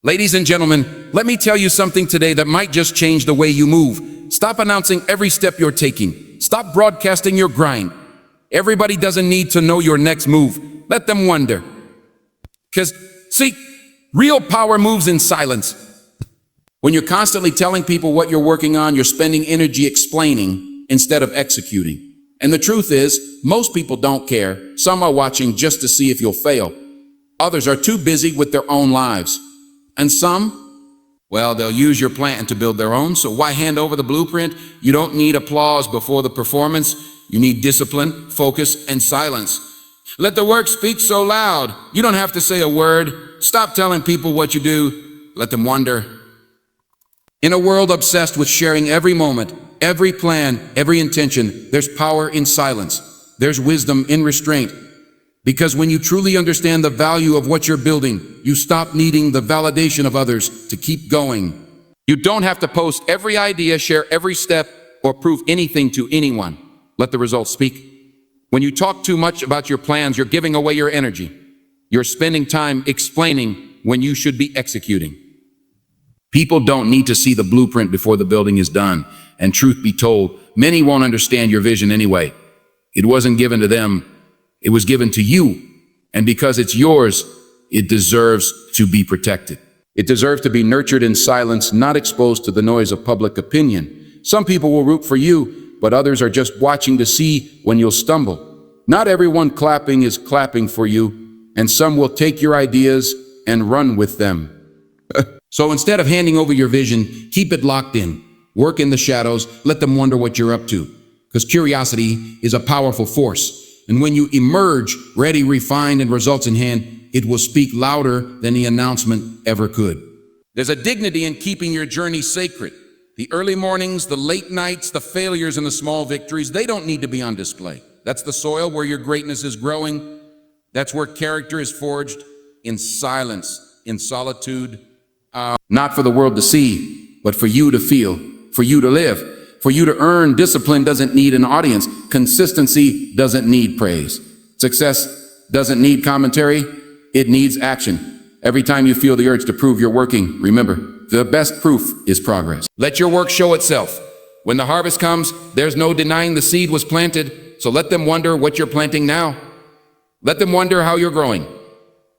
Ladies and gentlemen, let me tell you something today that might just change the way you move. Stop announcing every step you're taking. Stop broadcasting your grind. Everybody doesn't need to know your next move. Let them wonder. Because, see, real power moves in silence. When you're constantly telling people what you're working on, you're spending energy explaining instead of executing. And the truth is, most people don't care. Some are watching just to see if you'll fail. Others are too busy with their own lives. And some, well, they'll use your plan to build their own. So why hand over the blueprint? You don't need applause before the performance. You need discipline, focus, and silence. Let the work speak so loud. You don't have to say a word. Stop telling people what you do. Let them wonder. In a world obsessed with sharing every moment, every plan, every intention, there's power in silence. There's wisdom in restraint. Because when you truly understand the value of what you're building, you stop needing the validation of others to keep going. You don't have to post every idea, share every step, or prove anything to anyone. Let the results speak. When you talk too much about your plans, you're giving away your energy. You're spending time explaining when you should be executing. People don't need to see the blueprint before the building is done. And truth be told, many won't understand your vision anyway. It wasn't given to them. It was given to you, and because it's yours, it deserves to be protected. It deserves to be nurtured in silence, not exposed to the noise of public opinion. Some people will root for you, but others are just watching to see when you'll stumble. Not everyone clapping is clapping for you, and some will take your ideas and run with them. So instead of handing over your vision, keep it locked in. Work in the shadows, let them wonder what you're up to. Because curiosity is a powerful force. And when you emerge, ready, refined, and results in hand, it will speak louder than the announcement ever could. There's a dignity in keeping your journey sacred. The early mornings, the late nights, the failures, and the small victories, they don't need to be on display. That's the soil where your greatness is growing. That's where character is forged in silence, in solitude. Not for the world to see, but for you to feel, for you to live. For you to earn, discipline doesn't need an audience. Consistency doesn't need praise. Success doesn't need commentary. It needs action. Every time you feel the urge to prove you're working, remember, the best proof is progress. Let your work show itself. When the harvest comes, there's no denying the seed was planted. So let them wonder what you're planting now. Let them wonder how you're growing.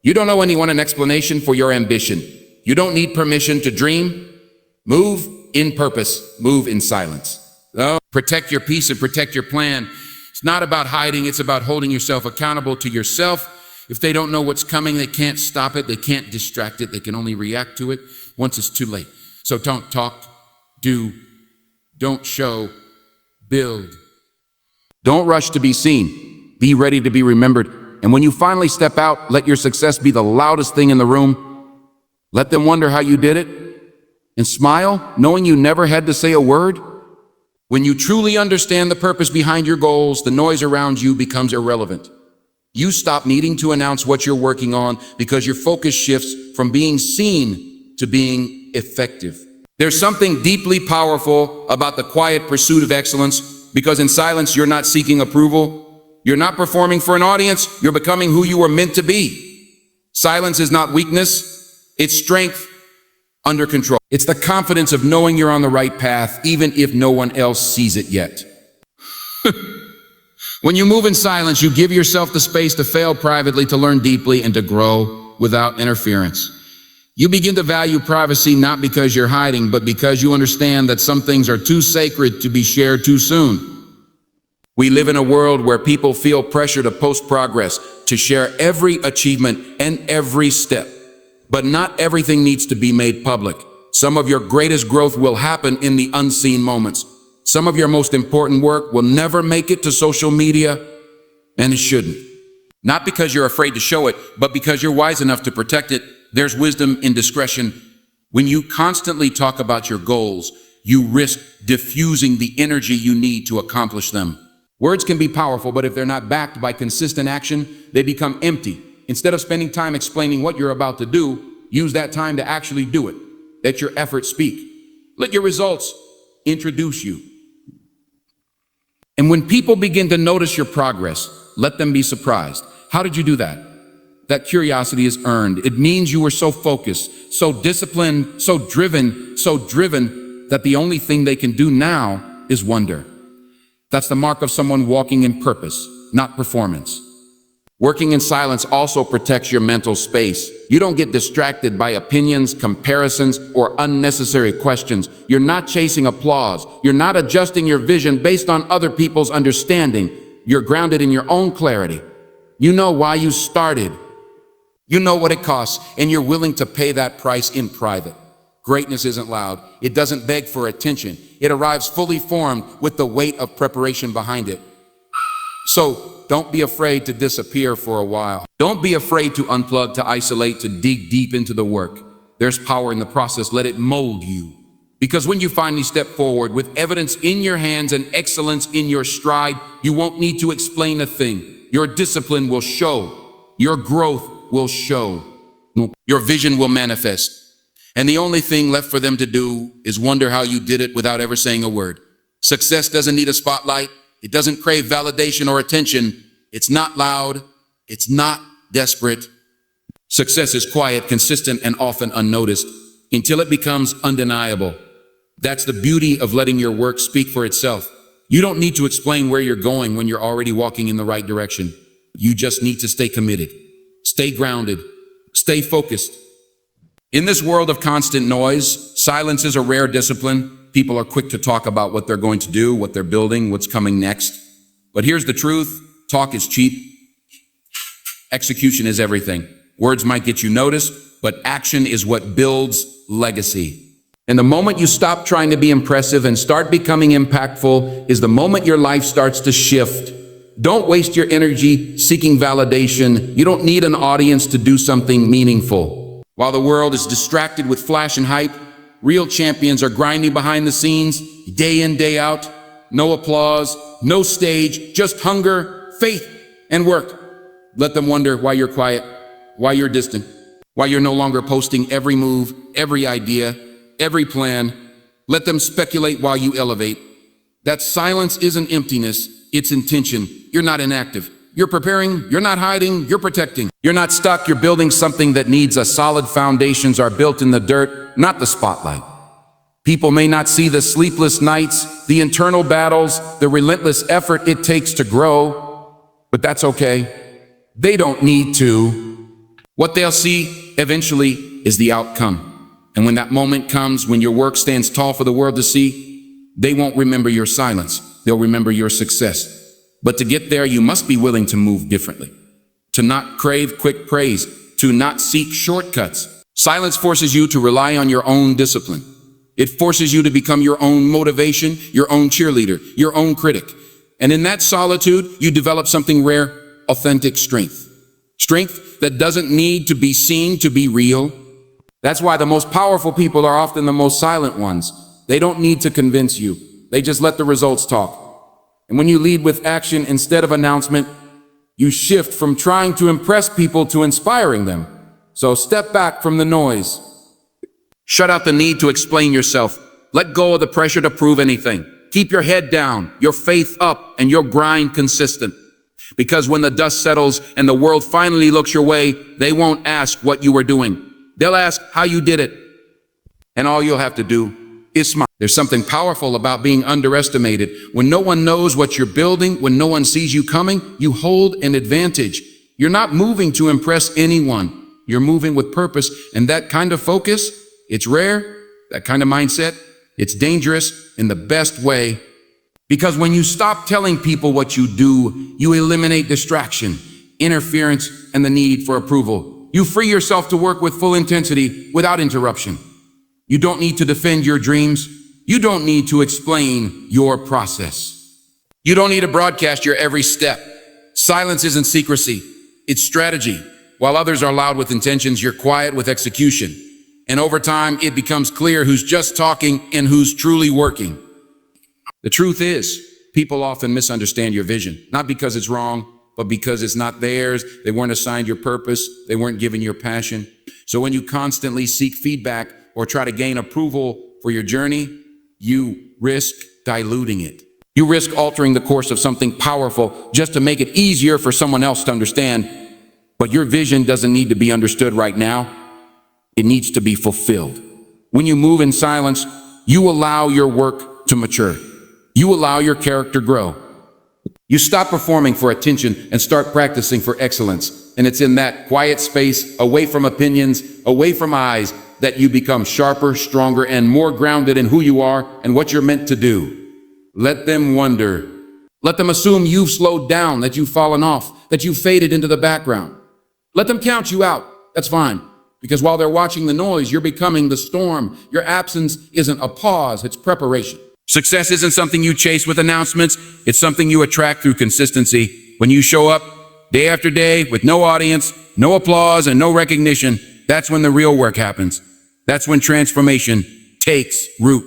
You don't owe anyone an explanation for your ambition. You don't need permission to dream. Move in purpose, move in silence. Protect your peace and protect your plan. It's not about hiding, it's about holding yourself accountable to yourself. If they don't know what's coming, they can't stop it, they can't distract it, they can only react to it once it's too late. So don't talk, do, don't show, build. Don't rush to be seen, be ready to be remembered. And when you finally step out, let your success be the loudest thing in the room. Let them wonder how you did it. And smile, knowing you never had to say a word. When you truly understand the purpose behind your goals, the noise around you becomes irrelevant. You stop needing to announce what you're working on because your focus shifts from being seen to being effective. There's something deeply powerful about the quiet pursuit of excellence, because in silence, you're not seeking approval. You're not performing for an audience. You're becoming who you were meant to be. Silence is not weakness. It's strength under control. It's the confidence of knowing you're on the right path, even if no one else sees it yet. When you move in silence, you give yourself the space to fail privately, to learn deeply, and to grow without interference. You begin to value privacy not because you're hiding, but because you understand that some things are too sacred to be shared too soon. We live in a world where people feel pressure to post progress, to share every achievement and every step. But not everything needs to be made public. Some of your greatest growth will happen in the unseen moments. Some of your most important work will never make it to social media, and it shouldn't. Not because you're afraid to show it, but because you're wise enough to protect it. There's wisdom in discretion. When you constantly talk about your goals, you risk diffusing the energy you need to accomplish them. Words can be powerful, but if they're not backed by consistent action, they become empty. Instead of spending time explaining what you're about to do, use that time to actually do it. Let your efforts speak. Let your results introduce you. And when people begin to notice your progress, let them be surprised. How did you do that? That curiosity is earned. It means you were so focused, so disciplined, so driven that the only thing they can do now is wonder. That's the mark of someone walking in purpose, not performance. Working in silence also protects your mental space. You don't get distracted by opinions, comparisons, or unnecessary questions. You're not chasing applause. You're not adjusting your vision based on other people's understanding. You're grounded in your own clarity. You know why you started. You know what it costs, and you're willing to pay that price in private. Greatness isn't loud. It doesn't beg for attention. It arrives fully formed with the weight of preparation behind it. So don't be afraid to disappear for a while. Don't be afraid to unplug, to isolate, to dig deep into the work. There's power in the process. Let it mold you. Because when you finally step forward with evidence in your hands and excellence in your stride, you won't need to explain a thing. Your discipline will show. Your growth will show. Your vision will manifest. And the only thing left for them to do is wonder how you did it without ever saying a word. Success doesn't need a spotlight. It doesn't crave validation or attention. It's not loud. It's not desperate. Success is quiet, consistent, and often unnoticed until it becomes undeniable. That's the beauty of letting your work speak for itself. You don't need to explain where you're going when you're already walking in the right direction. You just need to stay committed, stay grounded, stay focused. In this world of constant noise, silence is a rare discipline. People are quick to talk about what they're going to do, what they're building, what's coming next. But here's the truth. Talk is cheap. Execution is everything. Words might get you noticed, but action is what builds legacy. And the moment you stop trying to be impressive and start becoming impactful is the moment your life starts to shift. Don't waste your energy seeking validation. You don't need an audience to do something meaningful. While the world is distracted with flash and hype, real champions are grinding behind the scenes, day in, day out. No applause, no stage, just hunger, faith, and work. Let them wonder why you're quiet, why you're distant, why you're no longer posting every move, every idea, every plan. Let them speculate while you elevate. That silence isn't emptiness, it's intention. You're not inactive. You're preparing, you're not hiding, you're protecting. You're not stuck, you're building something that needs a solid foundations are built in the dirt, not the spotlight. People may not see the sleepless nights, the internal battles, the relentless effort it takes to grow, but that's okay. They don't need to. What they'll see eventually is the outcome. And when that moment comes, when your work stands tall for the world to see, they won't remember your silence. They'll remember your success. But to get there, you must be willing to move differently, to not crave quick praise, to not seek shortcuts. Silence forces you to rely on your own discipline. It forces you to become your own motivation, your own cheerleader, your own critic. And in that solitude, you develop something rare, authentic strength. Strength that doesn't need to be seen to be real. That's why the most powerful people are often the most silent ones. They don't need to convince you. They just let the results talk. And when you lead with action instead of announcement, you shift from trying to impress people to inspiring them. So step back from the noise. Shut out the need to explain yourself. Let go of the pressure to prove anything. Keep your head down, your faith up, and your grind consistent. Because when the dust settles and the world finally looks your way, they won't ask what you were doing. They'll ask how you did it. And all you'll have to do is smile. There's something powerful about being underestimated. When no one knows what you're building, when no one sees you coming, you hold an advantage. You're not moving to impress anyone. You're moving with purpose. And that kind of focus, it's rare. That kind of mindset, it's dangerous in the best way. Because when you stop telling people what you do, you eliminate distraction, interference, and the need for approval. You free yourself to work with full intensity without interruption. You don't need to defend your dreams. You don't need to explain your process. You don't need to broadcast your every step. Silence isn't secrecy, it's strategy. While others are loud with intentions, you're quiet with execution. And over time, it becomes clear who's just talking and who's truly working. The truth is, people often misunderstand your vision, not because it's wrong, but because it's not theirs. They weren't assigned your purpose. They weren't given your passion. So when you constantly seek feedback or try to gain approval for your journey, you risk diluting it. You risk altering the course of something powerful just to make it easier for someone else to understand. But your vision doesn't need to be understood right now. It needs to be fulfilled. When you move in silence, you allow your work to mature. You allow your character grow. You stop performing for attention and start practicing for excellence. And it's in that quiet space, away from opinions, away from eyes, that you become sharper, stronger, and more grounded in who you are and what you're meant to do. Let them wonder. Let them assume you've slowed down, that you've fallen off, that you've faded into the background. Let them count you out. That's fine. Because while they're watching the noise, you're becoming the storm. Your absence isn't a pause, it's preparation. Success isn't something you chase with announcements. It's something you attract through consistency. When you show up day after day with no audience, no applause, and no recognition, that's when the real work happens. That's when transformation takes root.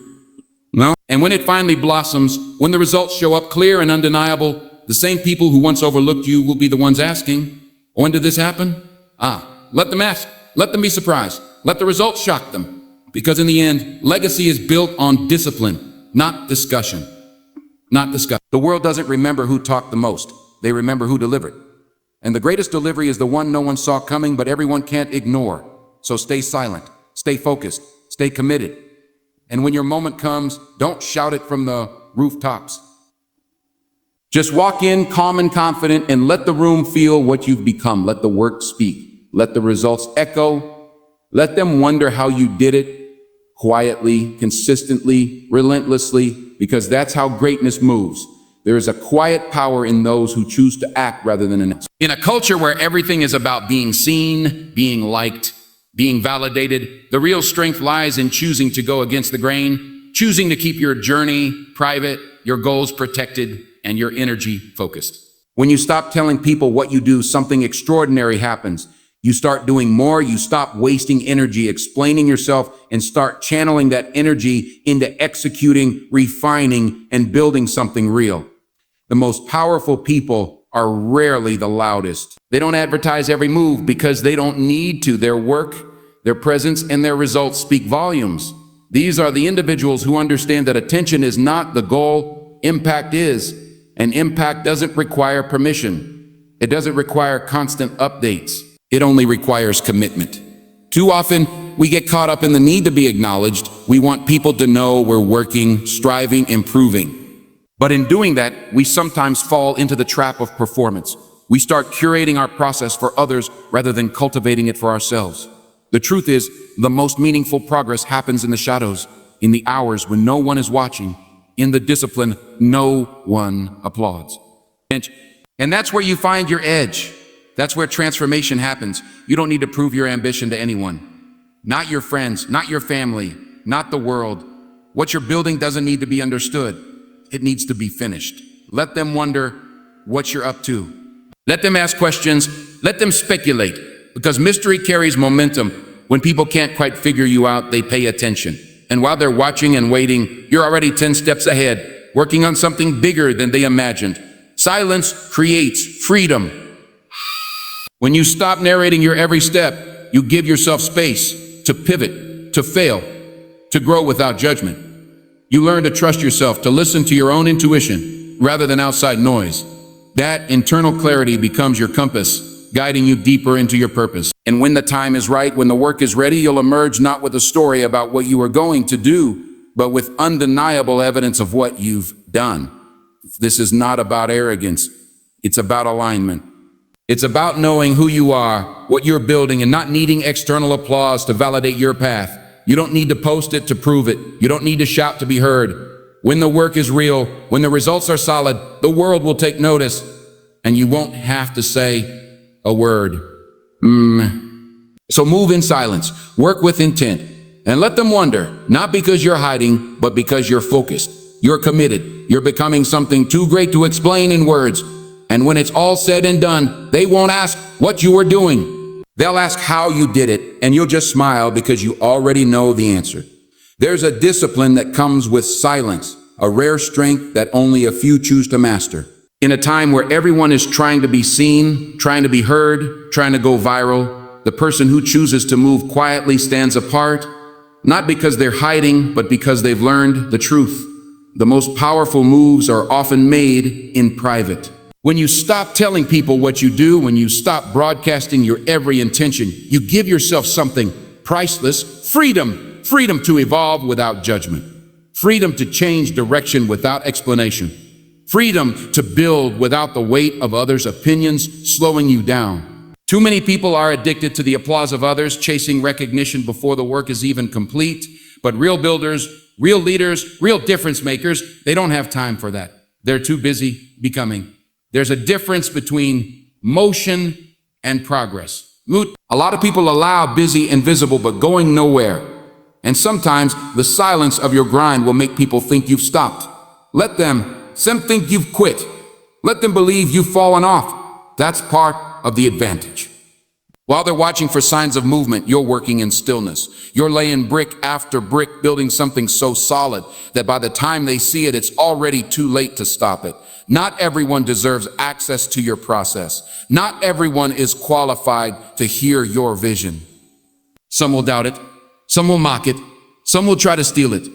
No? And when it finally blossoms, when the results show up clear and undeniable, the same people who once overlooked you will be the ones asking, when did this happen? Let them ask. Let them be surprised. Let the results shock them. Because in the end, legacy is built on discipline, not discussion. Not discussion. The world doesn't remember who talked the most. They remember who delivered. And the greatest delivery is the one no one saw coming, but everyone can't ignore. So stay silent, stay focused, stay committed. And when your moment comes, don't shout it from the rooftops. Just walk in calm and confident and let the room feel what you've become. Let the work speak. Let the results echo. Let them wonder how you did it, quietly, consistently, relentlessly, because that's how greatness moves. There is a quiet power in those who choose to act rather than announce. In a culture where everything is about being seen, being liked, being validated, the real strength lies in choosing to go against the grain, choosing to keep your journey private, your goals protected, and your energy focused. When you stop telling people what you do, something extraordinary happens. You start doing more, you stop wasting energy explaining yourself and start channeling that energy into executing, refining, and building something real. The most powerful people are rarely the loudest. They don't advertise every move because they don't need to. Their work, their presence, and their results speak volumes. These are the individuals who understand that attention is not the goal, impact is, and impact doesn't require permission. It doesn't require constant updates. It only requires commitment. Too often, we get caught up in the need to be acknowledged. We want people to know we're working, striving, improving. But in doing that, we sometimes fall into the trap of performance. We start curating our process for others rather than cultivating it for ourselves. The truth is, the most meaningful progress happens in the shadows, in the hours when no one is watching, in the discipline no one applauds. And that's where you find your edge. That's where transformation happens. You don't need to prove your ambition to anyone. Not your friends, not your family, not the world. What you're building doesn't need to be understood. It needs to be finished. Let them wonder what you're up to. Let them ask questions. Let them speculate. Because mystery carries momentum. When people can't quite figure you out, they pay attention. And while they're watching and waiting, you're already 10 steps ahead, working on something bigger than they imagined. Silence creates freedom. When you stop narrating your every step, you give yourself space to pivot, to fail, to grow without judgment. You learn to trust yourself, to listen to your own intuition rather than outside noise. That internal clarity becomes your compass, guiding you deeper into your purpose. And when the time is right, when the work is ready, you'll emerge not with a story about what you are going to do, but with undeniable evidence of what you've done. This is not about arrogance. It's about alignment. It's about knowing who you are, what you're building, and not needing external applause to validate your path. You don't need to post it to prove it. You don't need to shout to be heard. When the work is real, when the results are solid, the world will take notice, and you won't have to say a word. So move in silence, work with intent, and let them wonder, not because you're hiding, but because you're focused. You're committed. You're becoming something too great to explain in words. And when it's all said and done, they won't ask what you were doing. They'll ask how you did it, and you'll just smile because you already know the answer. There's a discipline that comes with silence, a rare strength that only a few choose to master. In a time where everyone is trying to be seen, trying to be heard, trying to go viral, the person who chooses to move quietly stands apart, not because they're hiding, but because they've learned the truth. The most powerful moves are often made in private. When you stop telling people what you do, when you stop broadcasting your every intention, you give yourself something priceless freedom. Freedom to evolve without judgment. Freedom to change direction without explanation. Freedom to build without the weight of others' opinions slowing you down. Too many people are addicted to the applause of others, chasing recognition before the work is even complete. But real builders, real leaders, real difference makers, they don't have time for that. They're too busy becoming. There's a difference between motion and progress. A lot of people allow busy and visible but going nowhere. And sometimes the silence of your grind will make people think you've stopped. Let them think you've quit. Let them believe you've fallen off. That's part of the advantage. While they're watching for signs of movement, you're working in stillness. You're laying brick after brick, building something so solid that by the time they see it, it's already too late to stop it. Not everyone deserves access to your process. Not everyone is qualified to hear your vision. Some will doubt it. Some will mock it. Some will try to steal it.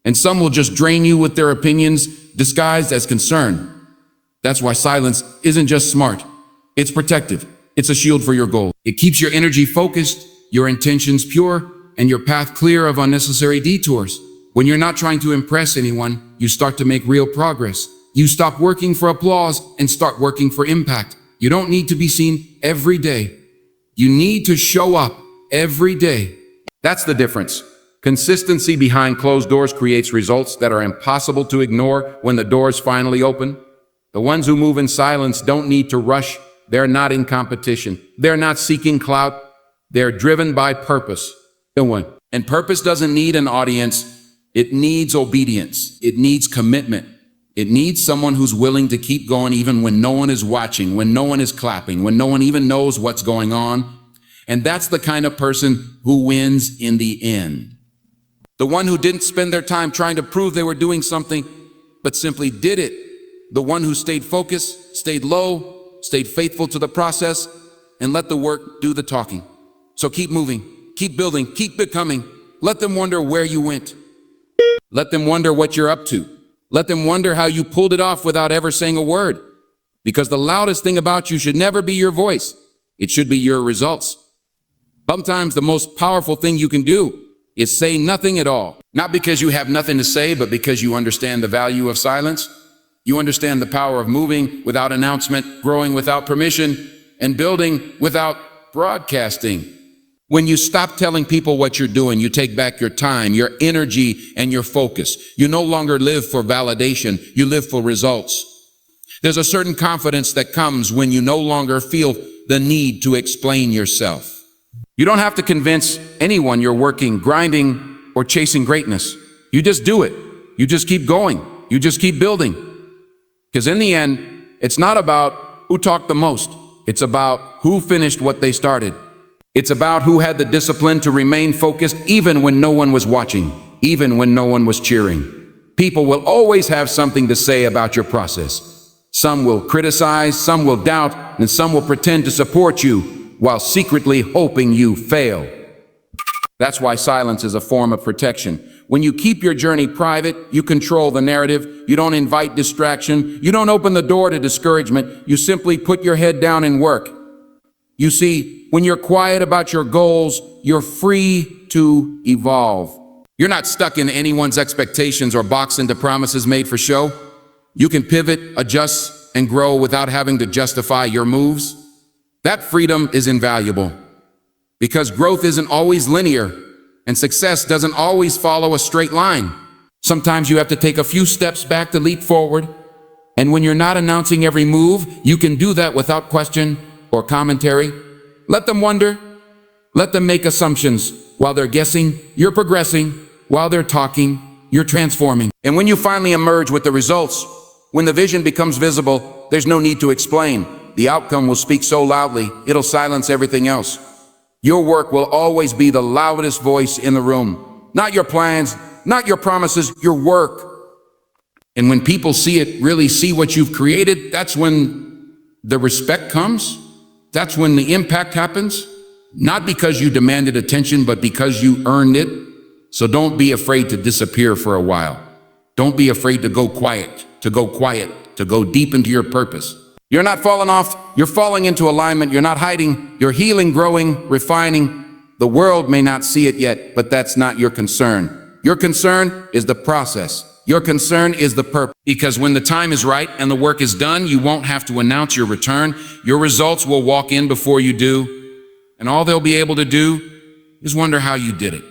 And some will just drain you with their opinions disguised as concern. That's why silence isn't just smart. It's protective. It's a shield for your goal. It keeps your energy focused, your intentions pure, and your path clear of unnecessary detours. When you're not trying to impress anyone, you start to make real progress. You stop working for applause and start working for impact. You don't need to be seen every day. You need to show up every day. That's the difference. Consistency behind closed doors creates results that are impossible to ignore when the doors finally open. The ones who move in silence don't need to rush. They're not in competition. They're not seeking clout. They're driven by purpose. And purpose doesn't need an audience. It needs obedience. It needs commitment. It needs someone who's willing to keep going even when no one is watching, when no one is clapping, when no one even knows what's going on. And that's the kind of person who wins in the end. The one who didn't spend their time trying to prove they were doing something, but simply did it. The one who stayed focused, stayed low, stayed faithful to the process, and let the work do the talking. So keep moving, keep building, keep becoming. Let them wonder where you went. Let them wonder what you're up to. Let them wonder how you pulled it off without ever saying a word. Because the loudest thing about you should never be your voice. It should be your results. Sometimes the most powerful thing you can do is say nothing at all. Not because you have nothing to say, but because you understand the value of silence. You understand the power of moving without announcement, growing without permission, and building without broadcasting. When you stop telling people what you're doing, you take back your time, your energy, and your focus. You no longer live for validation, you live for results. There's a certain confidence that comes when you no longer feel the need to explain yourself. You don't have to convince anyone you're working, grinding, or chasing greatness. You just do it. You just keep going. You just keep building. Because in the end, it's not about who talked the most. It's about who finished what they started. It's about who had the discipline to remain focused even when no one was watching, even when no one was cheering. People will always have something to say about your process. Some will criticize, some will doubt, and some will pretend to support you while secretly hoping you fail. That's why silence is a form of protection. When you keep your journey private, you control the narrative. You don't invite distraction. You don't open the door to discouragement. You simply put your head down and work. You see, when you're quiet about your goals, you're free to evolve. You're not stuck in anyone's expectations or boxed into promises made for show. You can pivot, adjust, and grow without having to justify your moves. That freedom is invaluable because growth isn't always linear. And success doesn't always follow a straight line. Sometimes you have to take a few steps back to leap forward. And when you're not announcing every move, you can do that without question or commentary. Let them wonder. Let them make assumptions. While they're guessing, you're progressing. While they're talking, you're transforming. And when you finally emerge with the results, when the vision becomes visible, there's no need to explain. The outcome will speak so loudly, it'll silence everything else. Your work will always be the loudest voice in the room. Not your plans, not your promises, your work. And when people see it, really see what you've created, that's when the respect comes. That's when the impact happens. Not because you demanded attention, but because you earned it. So don't be afraid to disappear for a while. Don't be afraid to go quiet, to go deep into your purpose. You're not falling off, you're falling into alignment, you're not hiding, you're healing, growing, refining. The world may not see it yet, but that's not your concern. Your concern is the process. Your concern is the purpose. Because when the time is right and the work is done, you won't have to announce your return. Your results will walk in before you do. And all they'll be able to do is wonder how you did it.